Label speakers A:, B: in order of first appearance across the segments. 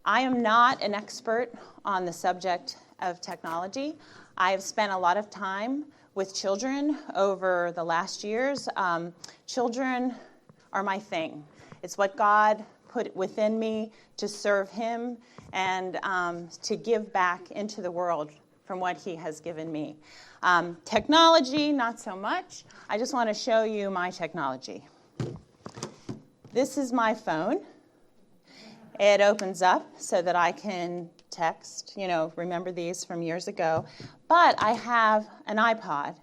A: I am not an expert on the subject of technology. I have spent a lot of time with children over the last years. Children are my thing. It's what God put within me to serve Him and to give back into the world from what He has given me. Technology, not so much. I just want to show you my technology. This is my phone. It opens up so that I can text, remember these from years ago. But I have an iPod.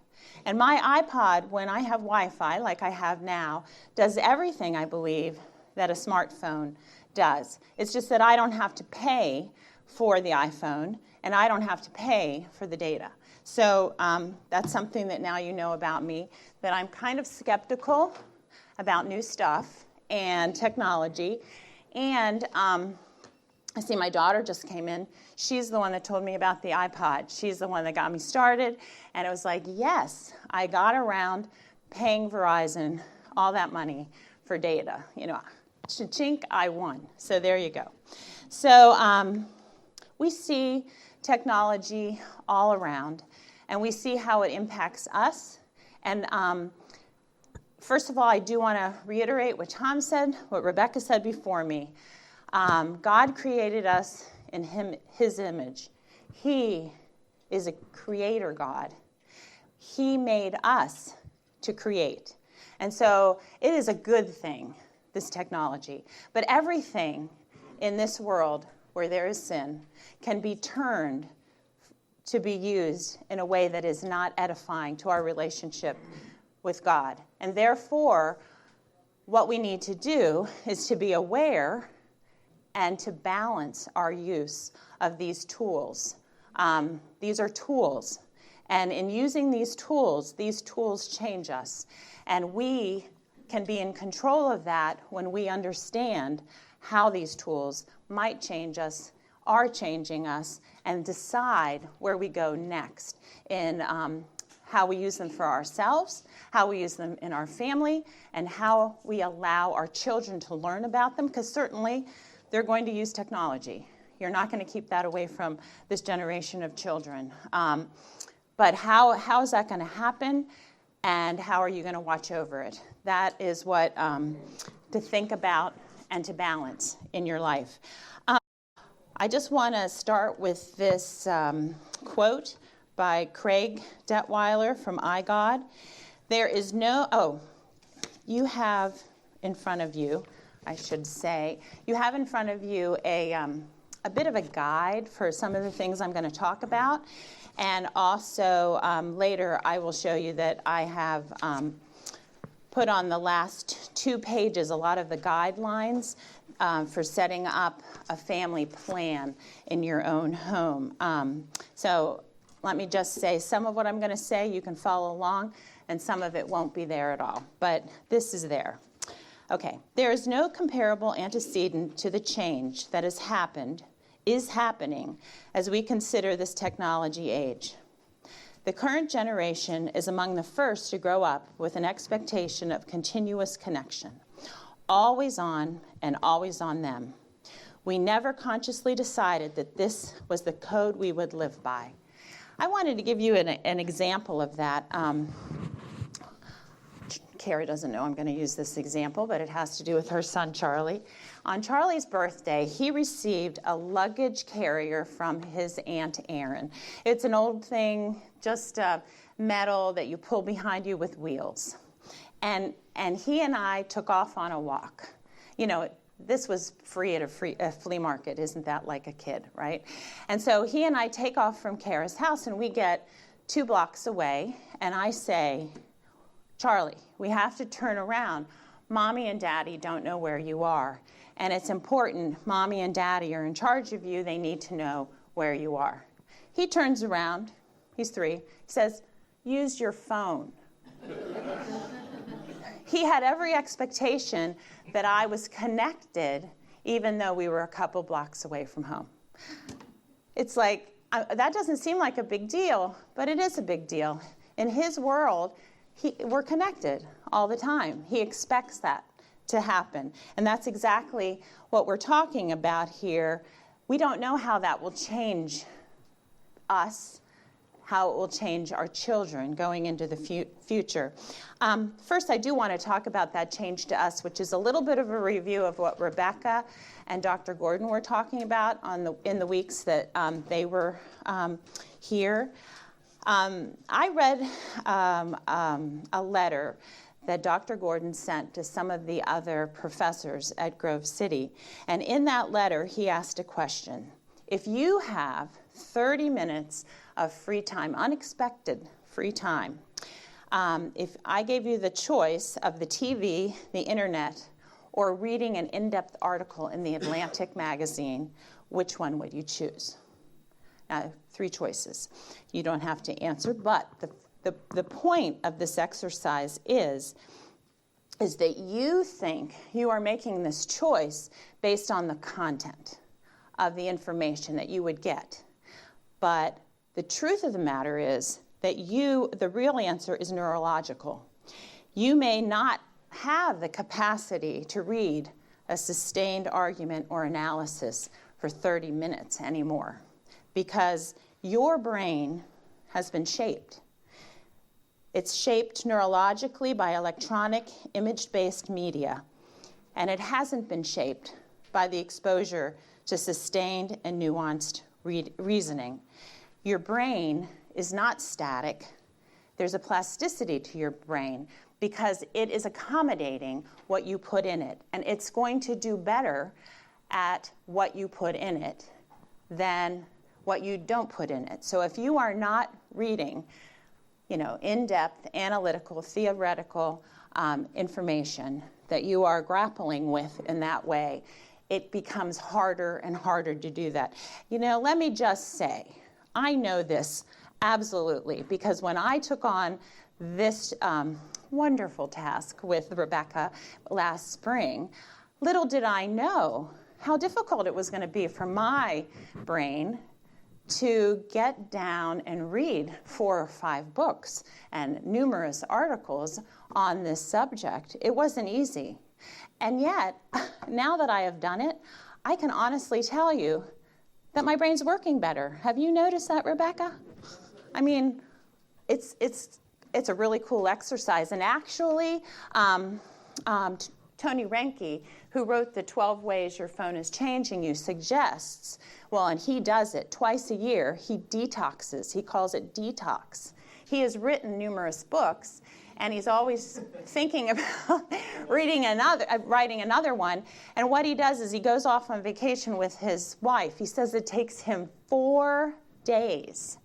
A: And my iPod, when I have Wi-Fi, like I have now, does everything, I believe, that a smartphone does. It's just that I don't have to pay for the iPhone, and I don't have to pay for the data. So that's something that now you know about me, that I'm kind of skeptical about new stuff and technology. And I see my daughter just came in. She's the one that told me about the iPod. She's the one that got me started. And it was like, yes, I got around paying Verizon all that money for data. Cha-chink, I won. So there you go. So we see technology all around, and we see how it impacts us. And first of all, I do want to reiterate what Tom said, what Rebecca said before me. God created us in His image. He is a creator God. He made us to create. And so it is a good thing, this technology. But everything in this world where there is sin can be turned to be used in a way that is not edifying to our relationship with God. And therefore, what we need to do is to be aware and to balance our use of these tools. These are tools. And in using these tools change us. And we can be in control of that when we understand how these tools might change us, are changing us, and decide where we go next in how we use them for ourselves, how we use them in our family, and how we allow our children to learn about them, because certainly they're going to use technology. You're not going to keep that away from this generation of children. But how is that going to happen, and how are you going to watch over it? That is what to think about and to balance in your life. I just want to start with this quote by Craig Detweiler from iGod. There is no, you have in front of you, I should say, you have in front of you a bit of a guide for some of the things I'm going to talk about. And also later I will show you that I have put on the last 2 pages a lot of the guidelines for setting up a family plan in your own home. So let me just say some of what I'm going to say you can follow along, and some of it won't be there at all. But this is there. Okay, there is no comparable antecedent to the change that is happening as we consider this technology age. The current generation is among the first to grow up with an expectation of continuous connection, always on and always on them. We never consciously decided that this was the code we would live by. I wanted to give you an example of that. Carrie doesn't know I'm going to use this example, but it has to do with her son, Charlie. On Charlie's birthday, he received a luggage carrier from his Aunt Erin. It's an old thing, just metal that you pull behind you with wheels. And he and I took off on a walk. This was free at a flea market. Isn't that like a kid, right? And so he and I take off from Kara's house, and we get 2 blocks away, and I say, Charlie, we have to turn around. Mommy and Daddy don't know where you are. And it's important. Mommy and Daddy are in charge of you. They need to know where you are. He turns around. He's 3. He says, use your phone. He had every expectation that I was connected, even though we were a couple blocks away from home. It's like, that doesn't seem like a big deal, but it is a big deal. In his world, we're connected all the time. He expects that to happen. And that's exactly what we're talking about here. We don't know how that will change us, how it will change our children going into the future. First, I do want to talk about that change to us, which is a little bit of a review of what Rebecca and Dr. Gordon were talking about in the weeks that they were here. I read a letter that Dr. Gordon sent to some of the other professors at Grove City. And in that letter, he asked a question. If you have 30 minutes of free time, unexpected free time, if I gave you the choice of the TV, the internet, or reading an in-depth article in the Atlantic magazine, which one would you choose? 3 choices. You don't have to answer, but the point of this exercise is that you think you are making this choice based on the content of the information that you would get. But the truth of the matter is that the real answer is neurological. You may not have the capacity to read a sustained argument or analysis for 30 minutes anymore because your brain has been shaped. It's shaped neurologically by electronic image-based media, and it hasn't been shaped by the exposure to sustained and nuanced reasoning. Your brain is not static. There's a plasticity to your brain because it is accommodating what you put in it, and it's going to do better at what you put in it than what you don't put in it. So if you are not reading, in-depth, analytical, theoretical information that you are grappling with in that way, it becomes harder and harder to do that. Let me just say, I know this absolutely, because when I took on this wonderful task with Rebecca last spring, little did I know how difficult it was going to be for my brain to get down and read 4 or 5 books and numerous articles on this subject. It wasn't easy. And yet, now that I have done it, I can honestly tell you that my brain's working better. Have you noticed that, Rebecca? I mean, it's a really cool exercise. And actually, Tony Reinke, who wrote the 12 Ways Your Phone is Changing You, suggests, and he does it twice a year, he detoxes. He calls it detox. He has written numerous books, and he's always thinking about writing another one. And what he does is he goes off on vacation with his wife. He says it takes him 4 days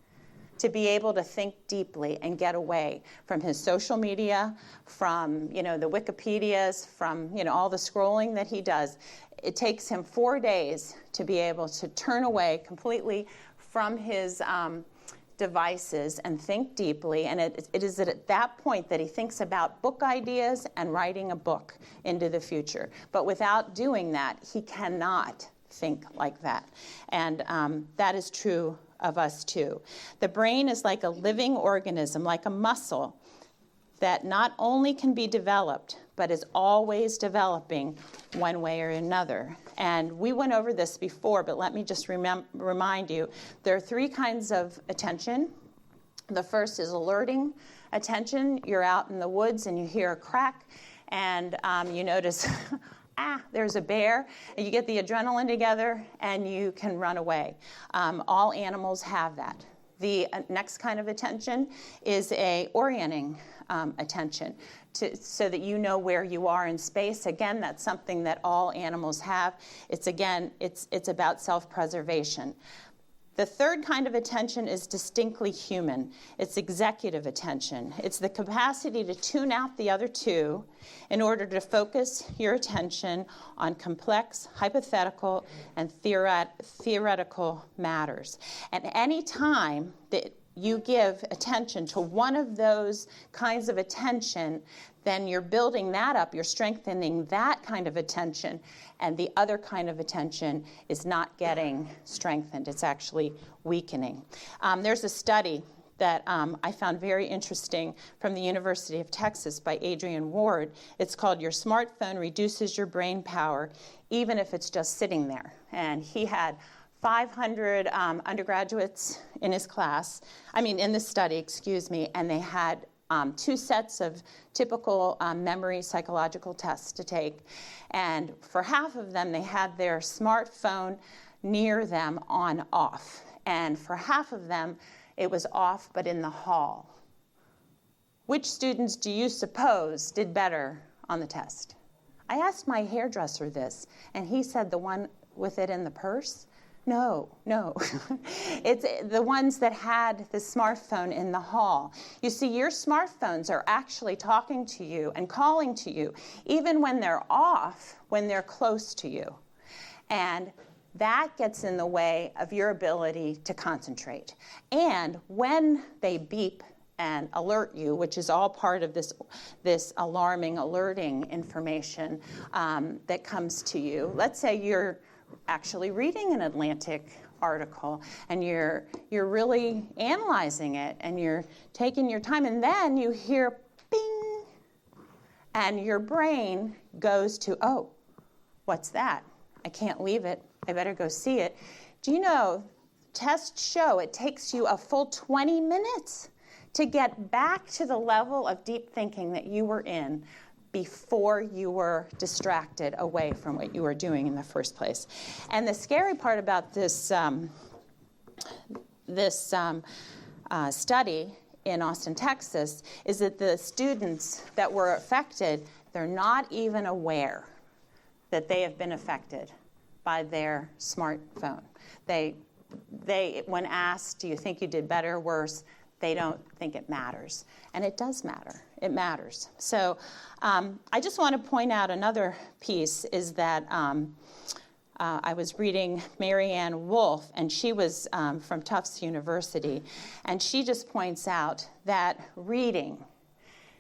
A: to be able to think deeply and get away from his social media, from the Wikipedias, from all the scrolling that he does. It takes him 4 days to be able to turn away completely from his devices and think deeply. And it is at that point that he thinks about book ideas and writing a book into the future. But without doing that, he cannot think like that. And that is true of us too. The brain is like a living organism, like a muscle that not only can be developed, but is always developing one way or another. And we went over this before, but let me just remind you, there are 3 kinds of attention. The first is alerting attention. You're out in the woods and you hear a crack, and you notice, there's a bear, and you get the adrenaline together and you can run away. All animals have that. The next kind of attention is a orienting attention, so that you know where you are in space. Again, that's something that all animals have. It's about self-preservation. The third kind of attention is distinctly human. It's executive attention. It's the capacity to tune out the other 2 in order to focus your attention on complex, hypothetical, and theoretical matters. And any time that you give attention to one of those kinds of attention, then you're building that up, you're strengthening that kind of attention, and the other kind of attention is not getting strengthened. It's actually weakening. There's a study that I found very interesting from the University of Texas by Adrian Ward. It's called Your Smartphone Reduces Your Brain Power, Even If It's Just Sitting There. And he had 500 undergraduates in his class, in this study, and they had 2 sets of typical memory psychological tests to take. And for half of them, they had their smartphone near them on off. And for half of them, it was off but in the hall. Which students do you suppose did better on the test? I asked my hairdresser this, and he said the one with it in the purse. No. It's the ones that had the smartphone in the hall. You see, your smartphones are actually talking to you and calling to you, even when they're off, when they're close to you. And that gets in the way of your ability to concentrate. And when they beep and alert you, which is all part of this alarming, alerting information that comes to you. Let's say you're actually reading an Atlantic article and you're really analyzing it and you're taking your time, and then you hear bing, and your brain goes to, oh, what's that? I can't leave it. I better go see it. Do you know, tests show it takes you a full 20 minutes to get back to the level of deep thinking that you were in before you were distracted away from what you were doing in the first place. And the scary part about this study in Austin, Texas, is that the students that were affected, they're not even aware that they have been affected by their smartphone. They, when asked, do you think you did better or worse, they don't think it matters. And it does matter. It matters. So I just want to point out another piece is that I was reading Marianne Wolf, and she was from Tufts University, and she just points out that reading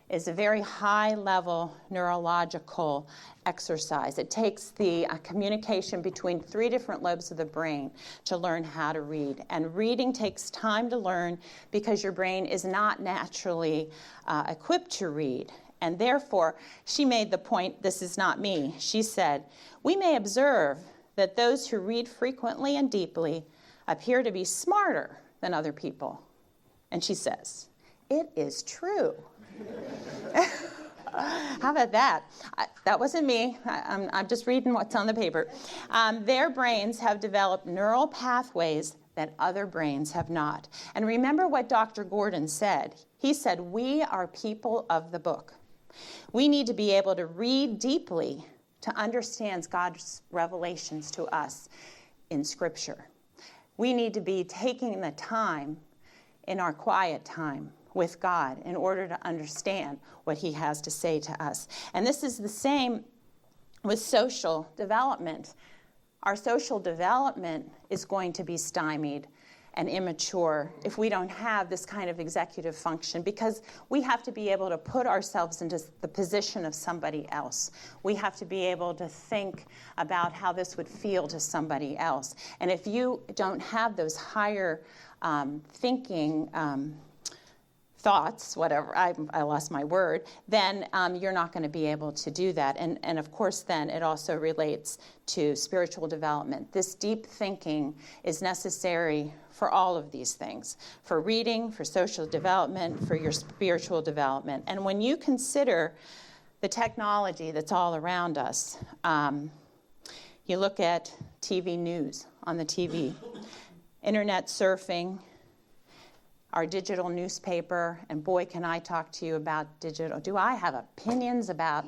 A: is a very high-level neurological exercise. It takes the communication between 3 different lobes of the brain to learn how to read. And reading takes time to learn because your brain is not naturally equipped to read. And therefore, she made the point, this is not me, she said, we may observe that those who read frequently and deeply appear to be smarter than other people. And she says, it is true. How about that? That wasn't me. I'm just reading what's on the paper. Their brains have developed neural pathways that other brains have not. And remember what Dr. Gordon said. He said, we are people of the book. We need to be able to read deeply to understand God's revelations to us in Scripture. We need to be taking the time in our quiet time with God in order to understand what he has to say to us. And this is the same with social development. Our social development is going to be stymied and immature if we don't have this kind of executive function, because we have to be able to put ourselves into the position of somebody else. We have to be able to think about how this would feel to somebody else. And if you don't have those higher thinking thoughts, whatever, I lost my word, then you're not going to be able to do that. And of course, then it also relates to spiritual development. This deep thinking is necessary for all of these things, for reading, for social development, for your spiritual development. And when you consider the technology that's all around us, you look at TV news on the TV, internet surfing, our digital newspaper, and boy, can I talk to you about digital. Do I have opinions about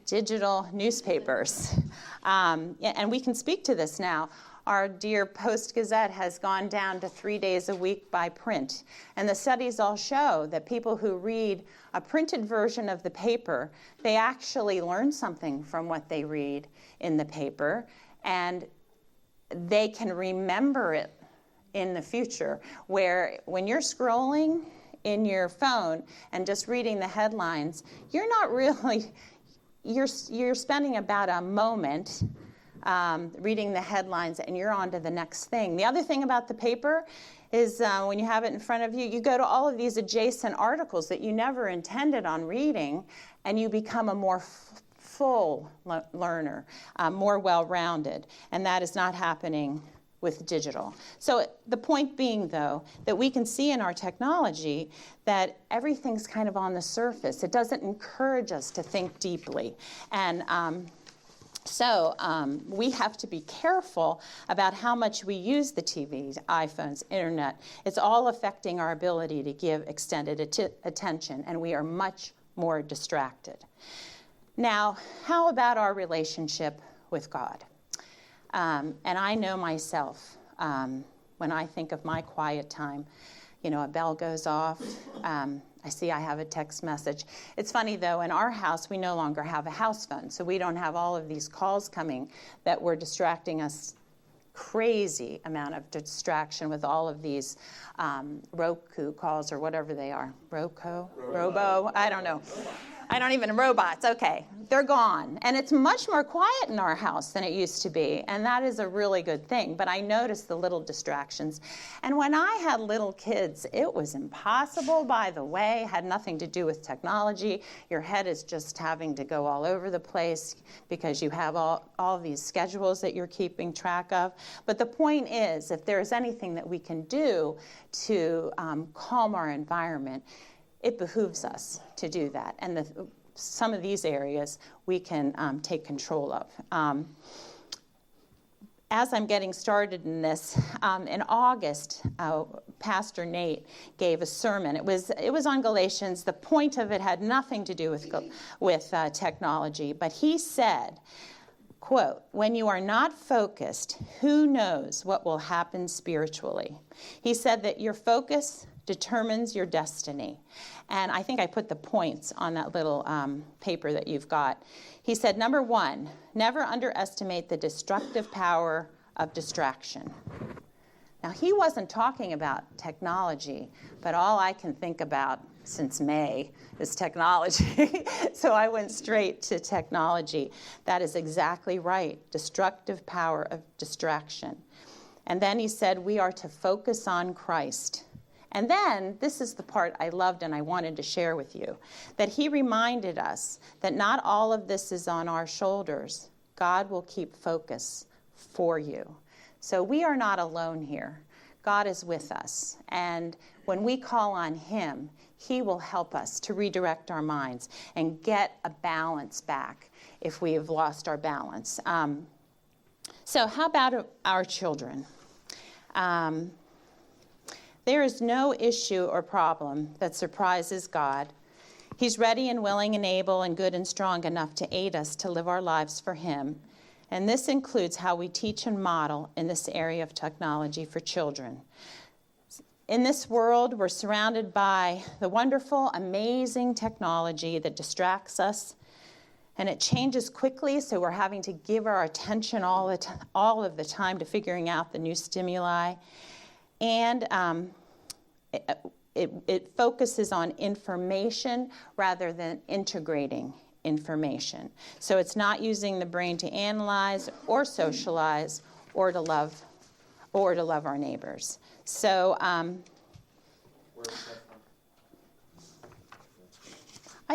A: digital newspapers? And we can speak to this now. Our dear Post-Gazette has gone down to 3 days a week by print. And the studies all show that people who read a printed version of the paper, they actually learn something from what they read in the paper, and they can remember it in the future, where when you're scrolling in your phone and just reading the headlines, you're not really, you're spending about a moment reading the headlines and you're on to the next thing. The other thing about the paper is when you have it in front of you, you go to all of these adjacent articles that you never intended on reading, and you become a more full learner, more well-rounded, and that is not happening with digital. So the point being, though, that we can see in our technology that everything's kind of on the surface. It doesn't encourage us to think deeply. And so we have to be careful about how much we use the TVs, iPhones, internet. It's all affecting our ability to give extended attention, and we are much more distracted. Now, how about our relationship with God? And I know myself, when I think of my quiet time, you know, a bell goes off, I see I have a text message. It's funny, though, in our house, we no longer have a house phone, so we don't have all of these calls coming that were distracting us. Crazy amount of distraction with all of these Roku calls or whatever they are. Robo, I don't know. I don't even, robots, okay. They're gone. And it's much more quiet in our house than it used to be. And that is a really good thing. But I noticed the little distractions. And when I had little kids, it was impossible, by the way. Had nothing to do with technology. Your head is just having to go all over the place because you have all these schedules that you're keeping track of. But the point is, if there's anything that we can do to calm our environment, it behooves us to do that. And some of these areas we can take control of. As I'm getting started in this, in August, Pastor Nate gave a sermon. It was on Galatians. The point of it had nothing to do with technology, but he said, quote, "When you are not focused, who knows what will happen spiritually?" He said that your focus determines your destiny. And I think I put the points on that little paper that you've got. He said, number one, never underestimate the destructive power of distraction. Now, he wasn't talking about technology, but all I can think about since May is technology. So I went straight to technology. That is exactly right, destructive power of distraction. And then he said, we are to focus on Christ. And then, this is the part I loved and I wanted to share with you, that he reminded us that not all of this is on our shoulders. God will keep focus for you. So we are not alone here. God is with us. And when we call on him, he will help us to redirect our minds and get a balance back if we have lost our balance. So how about our children? There is no issue or problem that surprises God. He's ready and willing and able and good and strong enough to aid us to live our lives for him. And this includes how we teach and model in this area of technology for children. In this world, we're surrounded by the wonderful, amazing technology that distracts us. And it changes quickly, so we're having to give our attention all of the time to figuring out the new stimuli. And it focuses on information rather than integrating information. So it's not using the brain to analyze or socialize or to love our neighbors. So I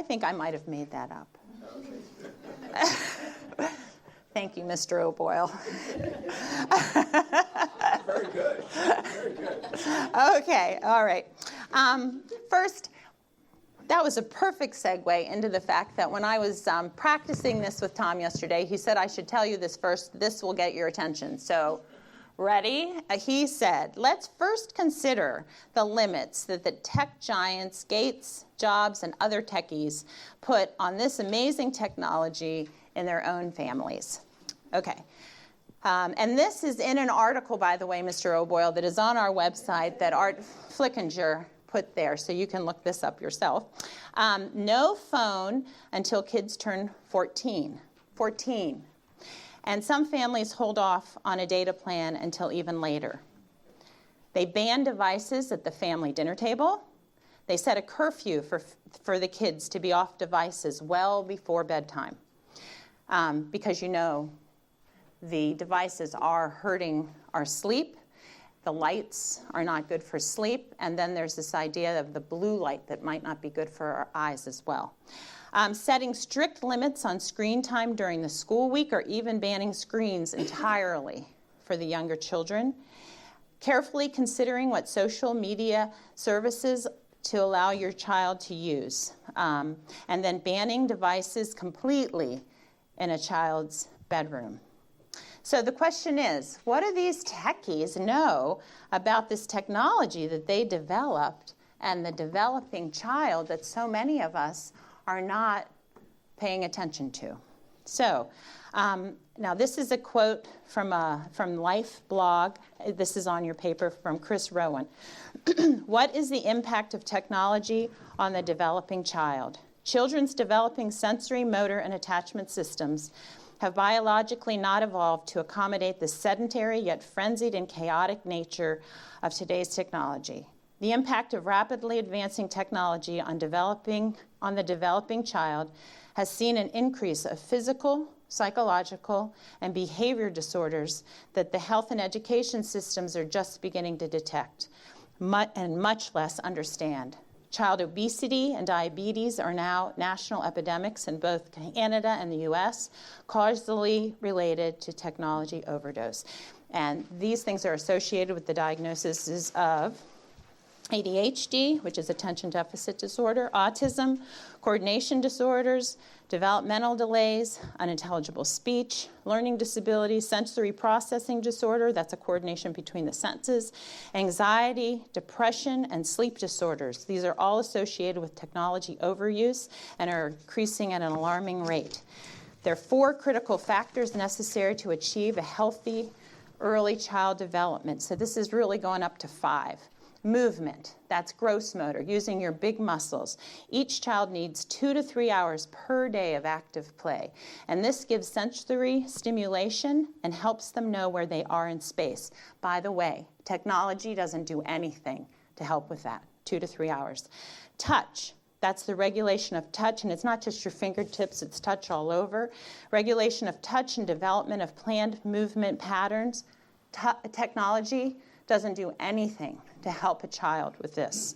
A: think I might have made that up. Thank you, Mr. O'Boyle.
B: Very good. Very good.
A: Okay, all right. First, that was a perfect segue into the fact that when I was practicing this with Tom yesterday, he said I should tell you this first. This will get your attention. So, ready? He said, let's first consider the limits that the tech giants, Gates, Jobs, and other techies put on this amazing technology in their own families. Okay. And this is in an article, by the way, Mr. O'Boyle, that is on our website that Art Flickinger put there, so you can look this up yourself. No phone until kids turn 14. 14. And some families hold off on a data plan until even later. They ban devices at the family dinner table. They set a curfew for the kids to be off devices well before bedtime. Because you know, the devices are hurting our sleep. The lights are not good for sleep. And then there's this idea of the blue light that might not be good for our eyes as well. Setting strict limits on screen time during the school week or even banning screens entirely for the younger children, carefully considering what social media services to allow your child to use, and then banning devices completely in a child's bedroom. So the question is, what do these techies know about this technology that they developed and the developing child that so many of us are not paying attention to? So now this is a quote from Life blog. This is on your paper from Chris Rowan. What is the impact of technology on the developing child? Children's developing sensory, motor, and attachment systems have biologically not evolved to accommodate the sedentary yet frenzied and chaotic nature of today's technology. The impact of rapidly advancing technology on the developing child has seen an increase of physical, psychological, and behavior disorders that the health and education systems are just beginning to detect and much less understand. Child obesity and diabetes are now national epidemics in both Canada and the US, causally related to technology overdose. And these things are associated with the diagnoses of ADHD, which is attention deficit disorder, autism, coordination disorders, developmental delays, unintelligible speech, learning disabilities, sensory processing disorder, that's a coordination between the senses, anxiety, depression, and sleep disorders. These are all associated with technology overuse and are increasing at an alarming rate. There are 4 critical factors necessary to achieve a healthy early child development. So this is really going up to 5. Movement, that's gross motor, using your big muscles. Each child needs 2 to 3 hours per day of active play. And this gives sensory stimulation and helps them know where they are in space. By the way, technology doesn't do anything to help with that, 2 to 3 hours. Touch, that's the regulation of touch, and it's not just your fingertips, it's touch all over. Regulation of touch and development of planned movement patterns. Technology doesn't do anything to help a child with this.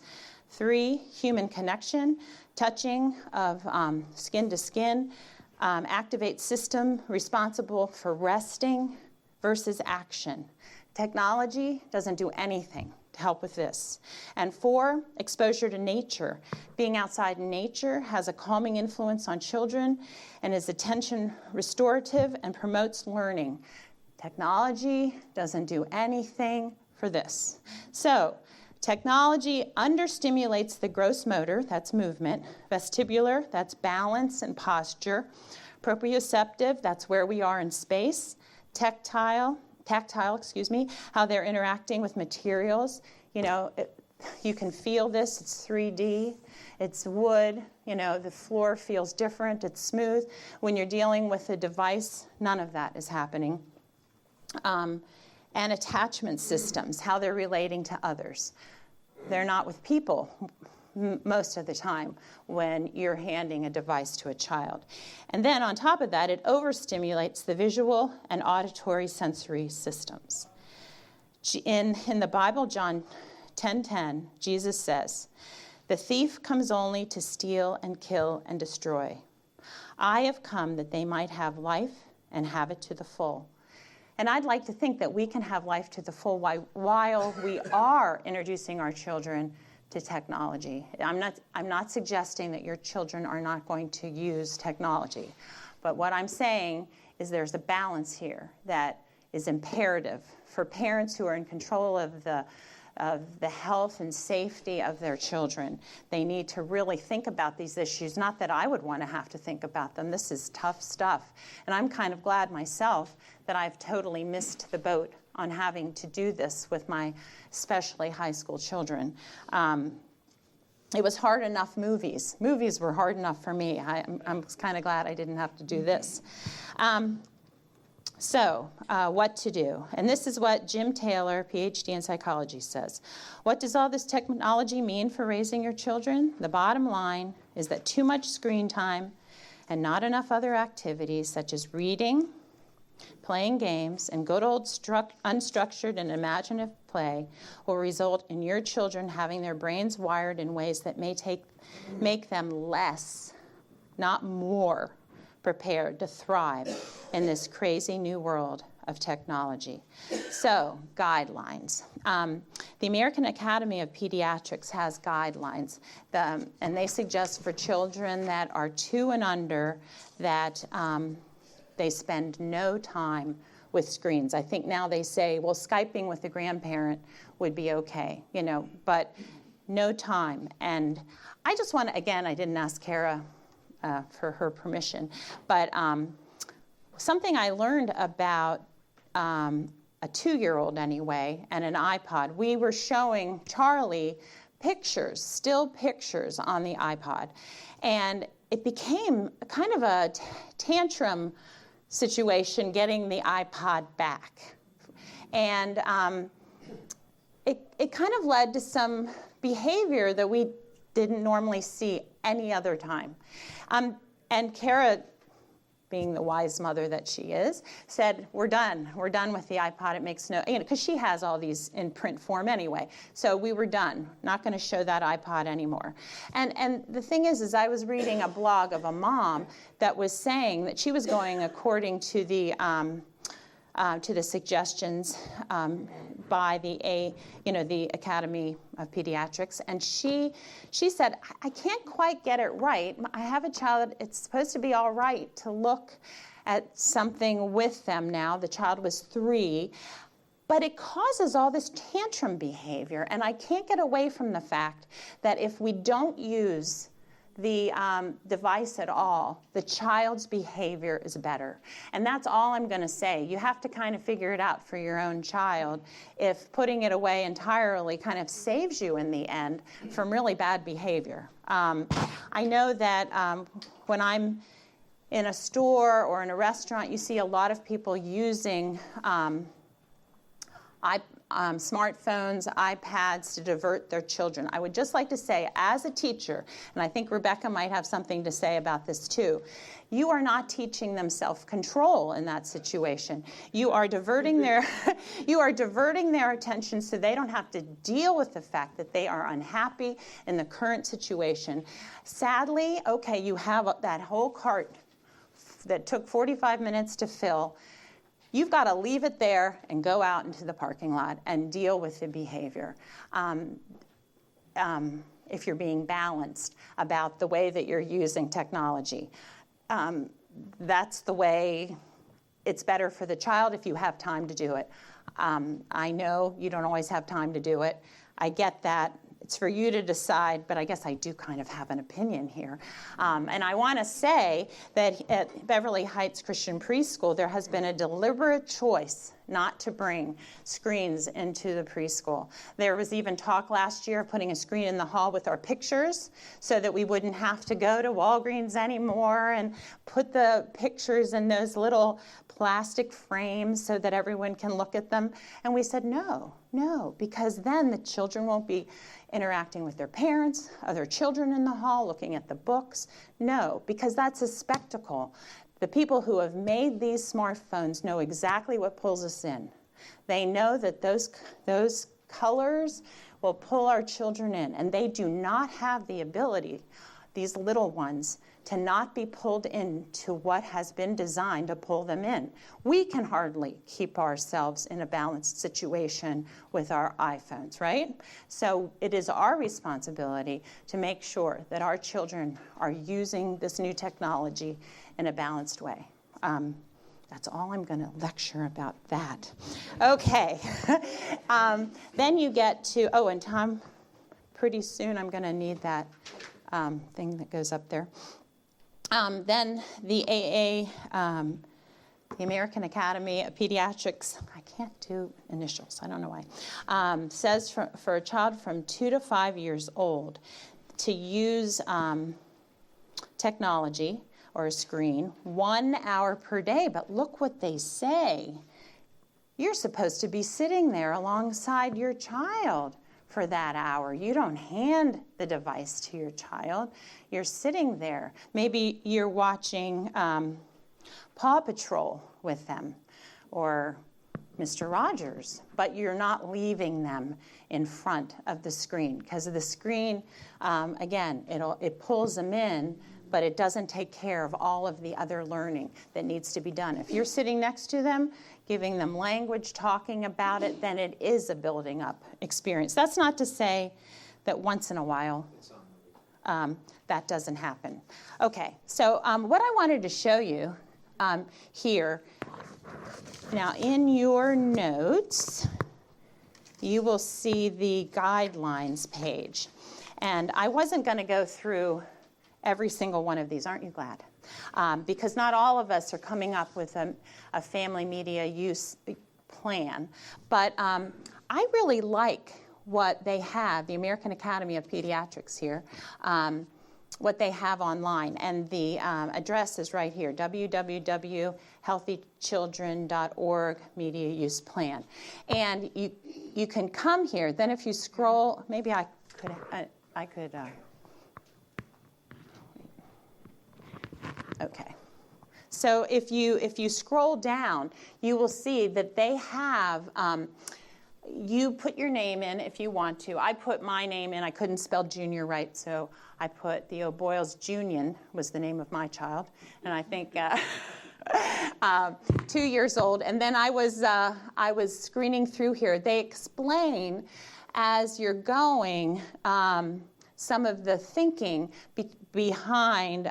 A: 3, human connection, touching of skin to skin, activates system responsible for resting versus action. Technology doesn't do anything to help with this. And 4, exposure to nature. Being outside in nature has a calming influence on children and is attention restorative and promotes learning. Technology doesn't do anything for this. So, technology understimulates the gross motor, that's movement, vestibular, that's balance and posture, proprioceptive, that's where we are in space, tactile, how they're interacting with materials. You know, you can feel this, it's 3D, it's wood, you know, the floor feels different, it's smooth. When you're dealing with a device, none of that is happening. And attachment systems, how they're relating to others. They're not with people most of the time when you're handing a device to a child. And then on top of that, it overstimulates the visual and auditory sensory systems. In the Bible, John 10:10, Jesus says, "The thief comes only to steal and kill and destroy. I have come that they might have life and have it to the full." And I'd like to think that we can have life to the full while we are introducing our children to technology. I'm not suggesting that your children are not going to use technology. But what I'm saying is there's a balance here that is imperative for parents who are in control of the health and safety of their children. They need to really think about these issues. Not that I would want to have to think about them. This is tough stuff. And I'm kind of glad myself that I've totally missed the boat on having to do this with my especially high school children. It was hard enough movies. Movies were hard enough for me. I'm kind of glad I didn't have to do this. So, what to do? And this is what Jim Taylor, PhD in psychology, says. What does all this technology mean for raising your children? The bottom line is that too much screen time and not enough other activities such as reading, playing games, and good old unstructured and imaginative play will result in your children having their brains wired in ways that may make them less, not more, prepared to thrive in this crazy new world of technology. So, guidelines. The American Academy of Pediatrics has guidelines, and they suggest for children that are 2 and under that they spend no time with screens. I think now they say, well, Skyping with the grandparent would be okay, but no time. And I just want to, again, I didn't ask Kara for her permission, but something I learned about a 2-year-old anyway, and an iPod. We were showing Charlie pictures, still pictures on the iPod. And it became kind of a tantrum situation getting the iPod back. And it kind of led to some behavior that we didn't normally see any other time. And Kara, being the wise mother that she is, said, we're done with the iPod. It makes no, because she has all these in print form anyway. So we were done, not going to show that iPod anymore. And the thing is I was reading a blog of a mom that was saying that she was going according to the suggestions by the Academy of Pediatrics, and she said, I can't quite get it right. I have a child, it's supposed to be all right to look at something with them now. The child was 3, but it causes all this tantrum behavior, and I can't get away from the fact that if we don't use the device at all, the child's behavior is better. And that's all I'm going to say. You have to kind of figure it out for your own child if putting it away entirely kind of saves you in the end from really bad behavior. I know that when I'm in a store or in a restaurant, you see a lot of people using smartphones, iPads to divert their children. I would just like to say, as a teacher, and I think Rebecca might have something to say about this too, you are not teaching them self-control in that situation. You are diverting their attention so they don't have to deal with the fact that they are unhappy in the current situation. Sadly, okay, you have that whole cart that took 45 minutes to fill. You've got to leave it there and go out into the parking lot and deal with the behavior. If you're being balanced about the way that you're using technology. That's the way it's better for the child if you have time to do it. I know you don't always have time to do it. I get that. It's for you to decide, but I guess I do kind of have an opinion here. And I want to say that at Beverly Heights Christian Preschool, there has been a deliberate choice not to bring screens into the preschool. There was even talk last year of putting a screen in the hall with our pictures so that we wouldn't have to go to Walgreens anymore and put the pictures in those little plastic frames so that everyone can look at them. And we said, no, because then the children won't be interacting with their parents, other children in the hall, looking at the books. No, because that's a spectacle. The people who have made these smartphones know exactly what pulls us in. They know that those colors will pull our children in, and they do not have the ability, these little ones, to not be pulled into what has been designed to pull them in. We can hardly keep ourselves in a balanced situation with our iPhones, right? So it is our responsibility to make sure that our children are using this new technology in a balanced way. That's all I'm going to lecture about that. Okay. Then you get to, and Tom, pretty soon I'm going to need that thing that goes up there. Then the AA, the American Academy of Pediatrics, I can't do initials, I don't know why, says for a child from 2 to 5 years old to use technology or a screen 1 hour per day. But look what they say. You're supposed to be sitting there alongside your child for that hour. You don't hand the device to your child. You're sitting there. Maybe you're watching Paw Patrol with them or Mr. Rogers, but you're not leaving them in front of the screen because the screen, again, it pulls them in, but it doesn't take care of all of the other learning that needs to be done. If you're sitting next to them, giving them language, talking about it, then it is a building up experience. That's not to say that once in a while that doesn't happen. Okay, so what I wanted to show you here, now in your notes, you will see the guidelines page. And I wasn't going to go through every single one of these, aren't you glad? Because not all of us are coming up with a family media use plan. But I really like what they have, the American Academy of Pediatrics here, what they have online. And the address is right here, www.healthychildren.org media use plan. And you can come here. Then if you scroll, maybe I could okay. So if you scroll down, you will see that they have, you put your name in if you want to. I put my name in. I couldn't spell junior right, so I put Theo Boyles Junior was the name of my child, and I think 2 years old. And then I was screening through here. They explain as you're going some of the thinking behind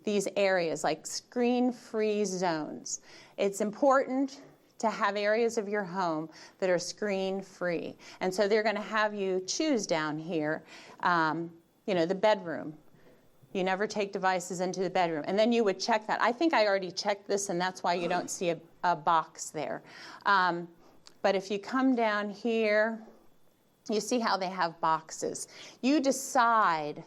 A: these areas, like screen-free zones. It's important to have areas of your home that are screen-free. And so they're going to have you choose down here, the bedroom. You never take devices into the bedroom. And then you would check that. I think I already checked this, and that's why you don't see a box there. But if you come down here, you see how they have boxes. You decide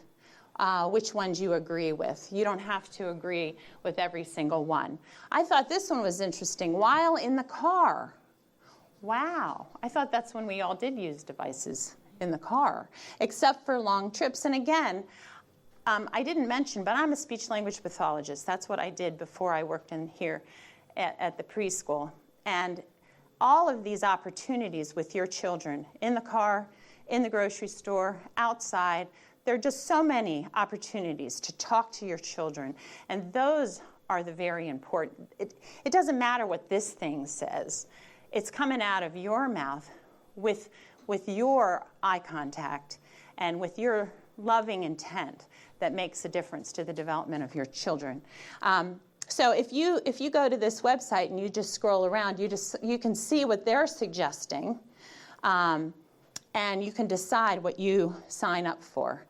A: which ones you agree with. You don't have to agree with every single one. I thought this one was interesting. While in the car. Wow. I thought that's when we all did use devices in the car, except for long trips. And again, I didn't mention, but I'm a speech-language pathologist. That's what I did before I worked in here at the preschool. And all of these opportunities with your children in the car, in the grocery store, outside, there are just so many opportunities to talk to your children, and those are the very important. It doesn't matter what this thing says. It's coming out of your mouth with your eye contact and with your loving intent that makes a difference to the development of your children. So if you go to this website and you just scroll around, you can see what they're suggesting, and you can decide what you sign up for.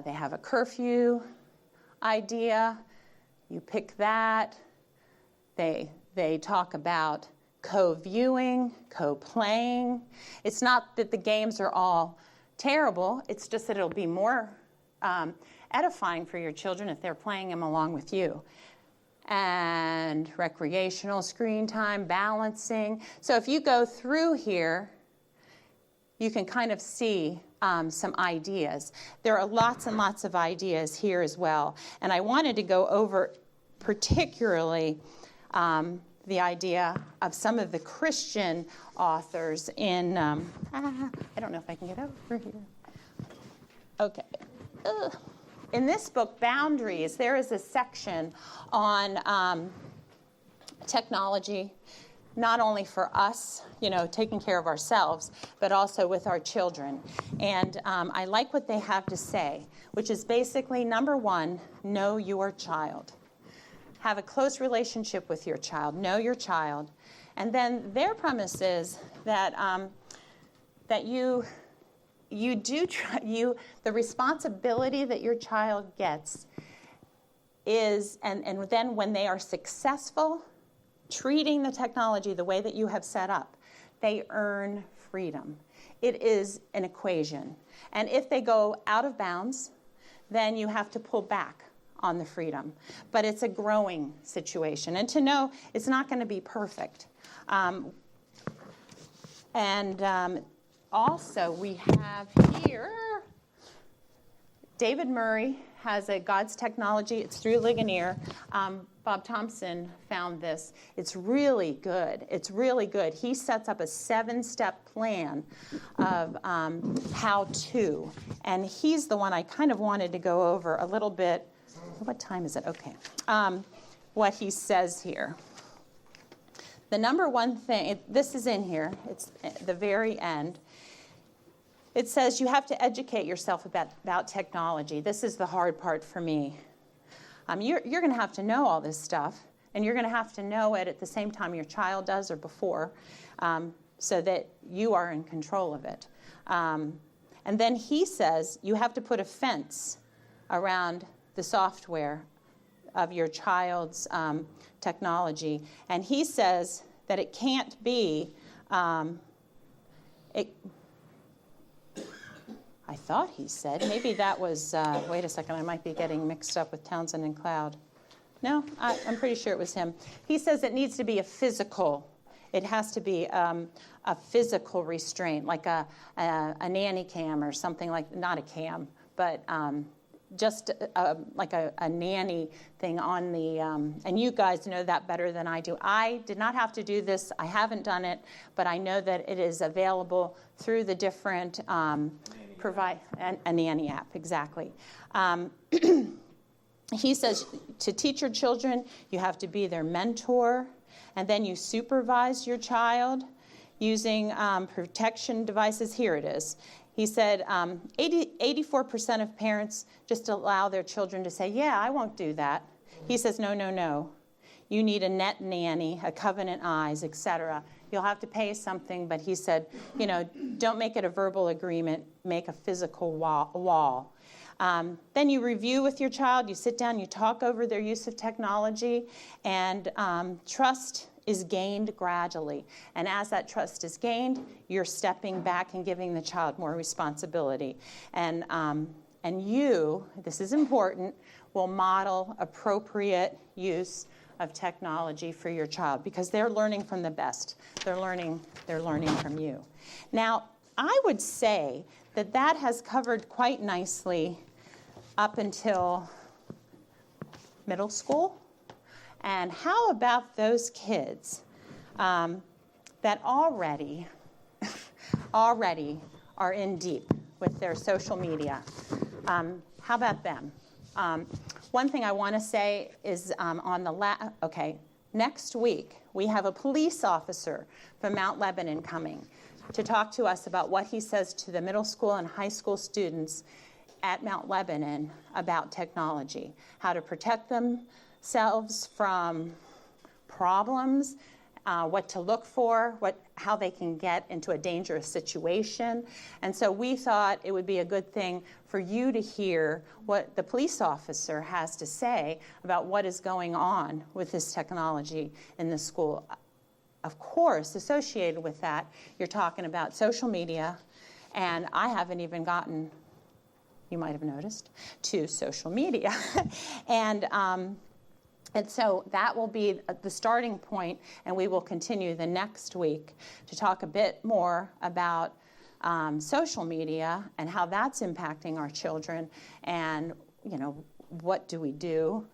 A: They have a curfew idea. You pick that. They talk about co-viewing, co-playing. It's not that the games are all terrible. It's just that it'll be more edifying for your children if they're playing them along with you. And recreational screen time, balancing. So if you go through here, you can kind of see some ideas. There are lots and lots of ideas here as well. And I wanted to go over particularly the idea of some of the Christian authors in, I don't know if I can get over here. Okay. In this book, Boundaries, there is a section on technology, not only for us, taking care of ourselves, but also with our children. And I like what they have to say, which is basically, number one, know your child. Have a close relationship with your child. Know your child. And then their premise is that that the responsibility that your child gets is, and then when they are successful, treating the technology the way that you have set up, they earn freedom. It is an equation. And if they go out of bounds, then you have to pull back on the freedom. But it's a growing situation. And to know it's not going to be perfect. Also, we have here, David Murray has a God's Technology. It's through Ligonier. Bob Thompson found this. It's really good. It's really good. He sets up a 7-step plan of how to. And he's the one I kind of wanted to go over a little bit what time is it? Okay. What he says here. The number one thing, this is in here, it's at the very end. It says you have to educate yourself about technology. This is the hard part for me. You're going to have to know all this stuff, and you're going to have to know it at the same time your child does or before, so that you are in control of it. And then he says you have to put a fence around the software of your child's technology. And he says that it can't be, I thought he said, maybe that was, wait a second, I might be getting mixed up with Townsend and Cloud. No, I'm pretty sure it was him. He says it needs to be it has to be a physical restraint, like a nanny cam or something like, not a cam, but just like a nanny thing on the, and you guys know that better than I do. I did not have to do this. I haven't done it, but I know that it is available through the different provide a nanny app, exactly. He says to teach your children, you have to be their mentor, and then you supervise your child using protection devices. Here it is. He said 84% of parents just allow their children to say, yeah, I won't do that. He says, no. You need a net nanny, a covenant eyes, etc. You'll have to pay something, but he said, don't make it a verbal agreement, make a physical wall. Then you review with your child, you sit down, you talk over their use of technology, and trust is gained gradually. And as that trust is gained, you're stepping back and giving the child more responsibility. And you, this is important, will model appropriate use of technology for your child because they're learning from the best. They're learning from you. Now, I would say that has covered quite nicely up until middle school. And how about those kids that already are in deep with their social media? How about them? One thing I want to say is next week we have a police officer from Mount Lebanon coming to talk to us about what he says to the middle school and high school students at Mount Lebanon about technology, how to protect themselves from problems, what to look for, how they can get into a dangerous situation. And so we thought it would be a good thing for you to hear what the police officer has to say about what is going on with this technology in the school. Of course, associated with that, you're talking about social media, and I haven't even gotten, you might have noticed, to social media. And so that will be the starting point, and we will continue the next week to talk a bit more about social media and how that's impacting our children, and what do we do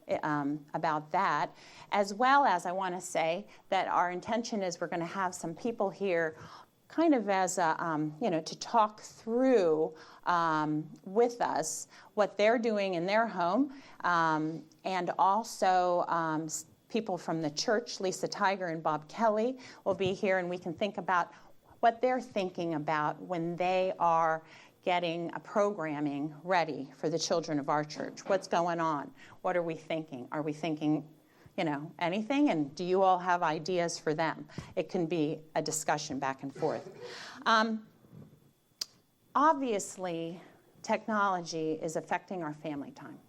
A: about that, as well as I want to say that our intention is we're going to have some people here kind of as a, to talk through with us what they're doing in their home, and also people from the church. Lisa Tiger and Bob Kelly will be here, and we can think about what they're thinking about when they are getting a programming ready for the children of our church. What's going on? What are we thinking? Are we thinking, anything? And do you all have ideas for them? It can be a discussion back and forth. Obviously, technology is affecting our family time.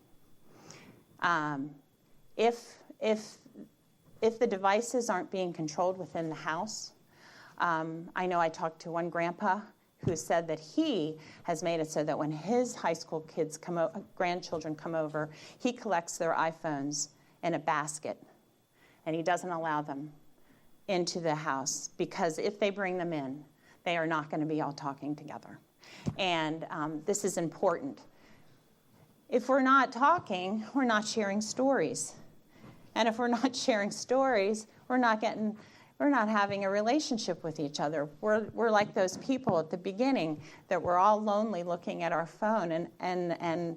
A: If the devices aren't being controlled within the house, I know I talked to one grandpa who said that he has made it so that when his high school kids grandchildren come over, he collects their iPhones in a basket, and he doesn't allow them into the house, because if they bring them in, they are not going to be all talking together. And this is important. If we're not talking, we're not sharing stories. And if we're not sharing stories, we're not having a relationship with each other. We're like those people at the beginning that we're all lonely looking at our phone, and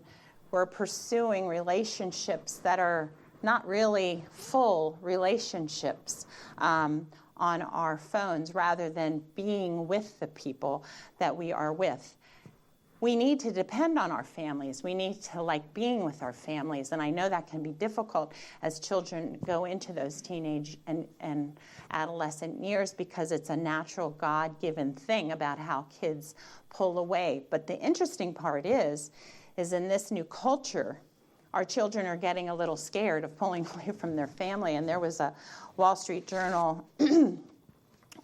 A: we're pursuing relationships that are not really full relationships on our phones rather than being with the people that we are with. We need to depend on our families. We need to like being with our families. And I know that can be difficult as children go into those teenage and adolescent years because it's a natural God-given thing about how kids pull away. But the interesting part is in this new culture, our children are getting a little scared of pulling away from their family. And there was a Wall Street Journal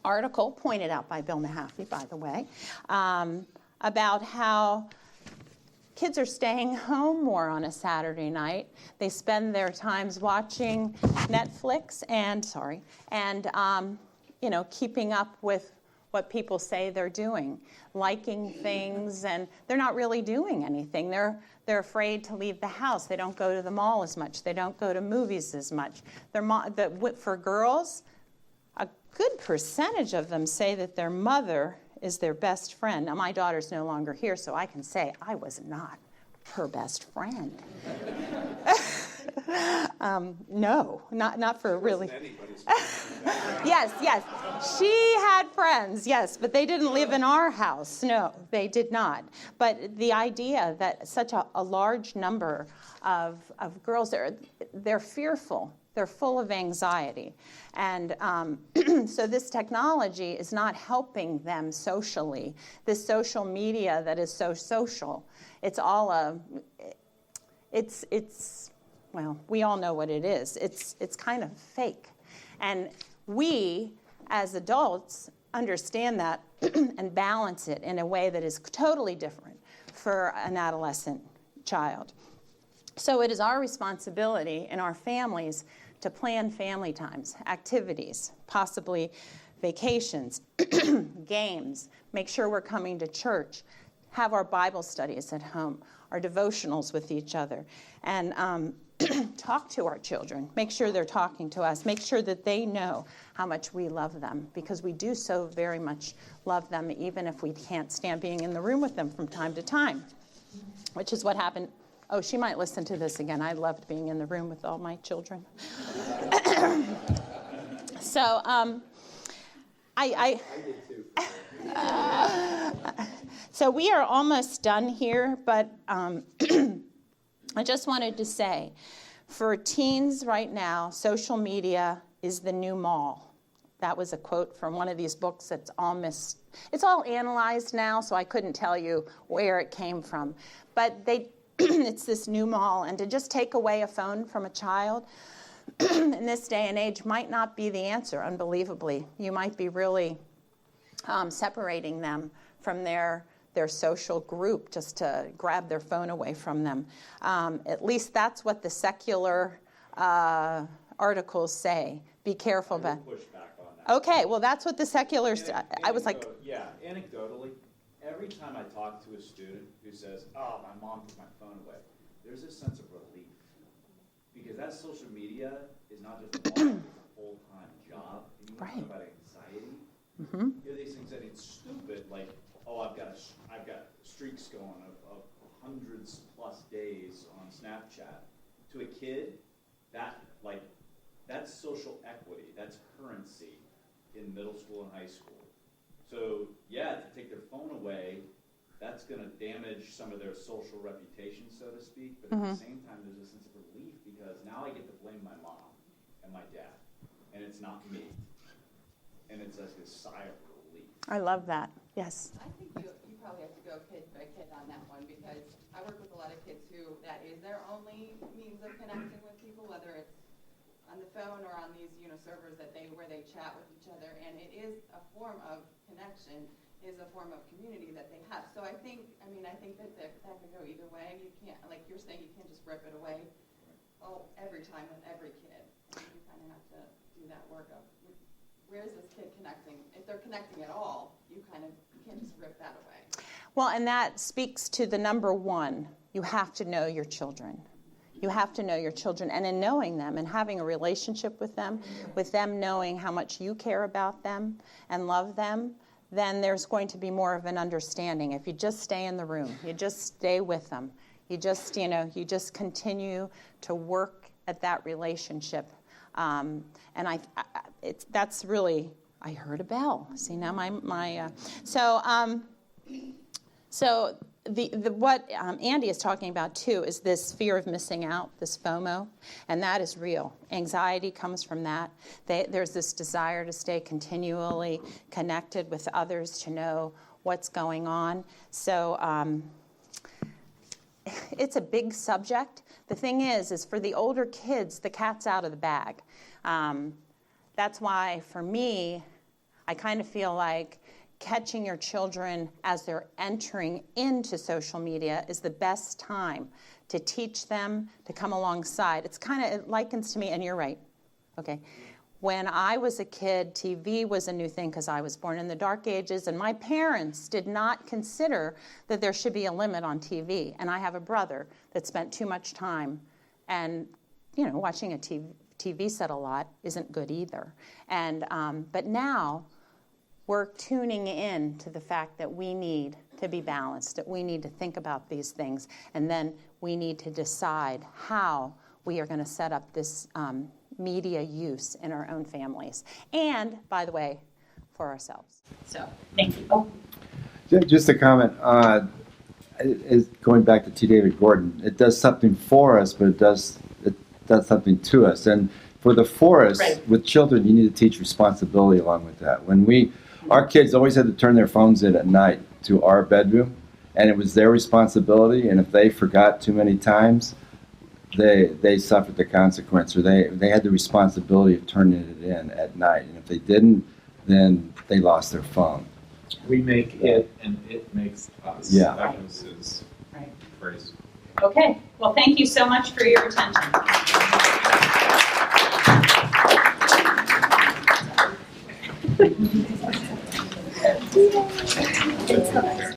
A: article pointed out by Bill Mahaffey, by the way, about how kids are staying home more on a Saturday night. They spend their times watching Netflix and keeping up with what people say they're doing, liking things, and they're not really doing anything. They're afraid to leave the house. They don't go to the mall as much. They don't go to movies as much. For girls, a good percentage of them say that their mother is their best friend. Now, my daughter's no longer here, so I can say I was not her best friend. No, not for really. Yes. She had friends, yes, but they didn't live in our house. No, they did not. But the idea that such a large number of girls, they're fearful. They're full of anxiety. And so this technology is not helping them socially. This social media that is so social, it's all well, we all know what it is. It's kind of fake. And we, as adults, understand that and balance it in a way that is totally different for an adolescent child. So it is our responsibility in our families to plan family times, activities, possibly vacations, games, make sure we're coming to church, have our Bible studies at home, our devotionals with each other, and talk to our children. Make sure they're talking to us. Make sure that they know how much we love them, because we do so very much love them, even if we can't stand being in the room with them from time to time, which is what happened. Oh, she might listen to this again. I loved being in the room with all my children. So, I did too. So we are almost done here, but I just wanted to say, for teens right now, social media is the new mall. That was a quote from one of these books that's it's all analyzed now, so I couldn't tell you where it came from. But it's this new mall, and to just take away a phone from a child in this day and age might not be the answer, unbelievably. You might be really separating them from their social group just to grab their phone away from them. At least that's what the secular articles say. Be careful.
B: I would push back on that.
A: Okay, well, that's what the secular... I was like...
B: Yeah, anecdotally, every time I talk to a student who says, oh, my mom took my phone away, there's a sense of relief. Because that social media is not just a full-time job. And you talk about anxiety. Mm-hmm. You know, these things that it's stupid, like, oh, I've got streaks going of hundreds plus days on Snapchat. To a kid, that's social equity. That's currency in middle school and high school. So, yeah, to take their phone away, that's going to damage some of their social reputation, so to speak. But at the same time, there's a sense of relief because now I get to blame my mom and my dad, and it's not me. And it's like a sigh of relief.
A: I love that. Yes.
C: I think you probably have to go kid by kid on that one, because I work with a lot of kids who that is their only means of connecting with people, whether it's on the phone or on these servers where they chat with each other, and it is a form of connection, is a form of community that they have. So I think that could go either way. You can't, like you're saying, you can't just rip it away every time with every kid. You kind of have to do that work of where is this kid connecting? If they're connecting at all, you can't just rip that away.
A: Well, and that speaks to the number one. You have to know your children. You have to know your children, and in knowing them and having a relationship with them knowing how much you care about them and love them, then there's going to be more of an understanding. If you just stay in the room, you just stay with them, You just continue to work at that relationship. And that's really, I heard a bell. See, now so what Andy is talking about too is this fear of missing out, this FOMO, and that is real. Anxiety comes from that. There's this desire to stay continually connected with others, to know what's going on. So it's a big subject. The thing is for the older kids, the cat's out of the bag. That's why, for me, I kind of feel like catching your children as they're entering into social media is the best time to teach them, to come alongside. It likens to me, and you're right, okay. When I was a kid, TV was a new thing because I was born in the dark ages, and my parents did not consider that there should be a limit on TV. And I have a brother that spent too much time, and watching a TV set a lot isn't good either. And but now we're tuning in to the fact that we need to be balanced, that we need to think about these things, and then we need to decide how we are going to set up this media use in our own families, and, by the way, for ourselves. So, thank you. Oh.
D: Just a comment. Going back to T. David Gordon, it does something for us, but it does something to us. And for the forest, right, with children, you need to teach responsibility along with that. Our kids always had to turn their phones in at night to our bedroom, and it was their responsibility, and if they forgot too many times, they suffered the consequence, or they had the responsibility of turning it in at night, and if they didn't, then they lost their phone.
E: We make it, and it makes us.
D: Yeah.
E: That was his phrase.
A: Okay, well, thank you so much for your attention.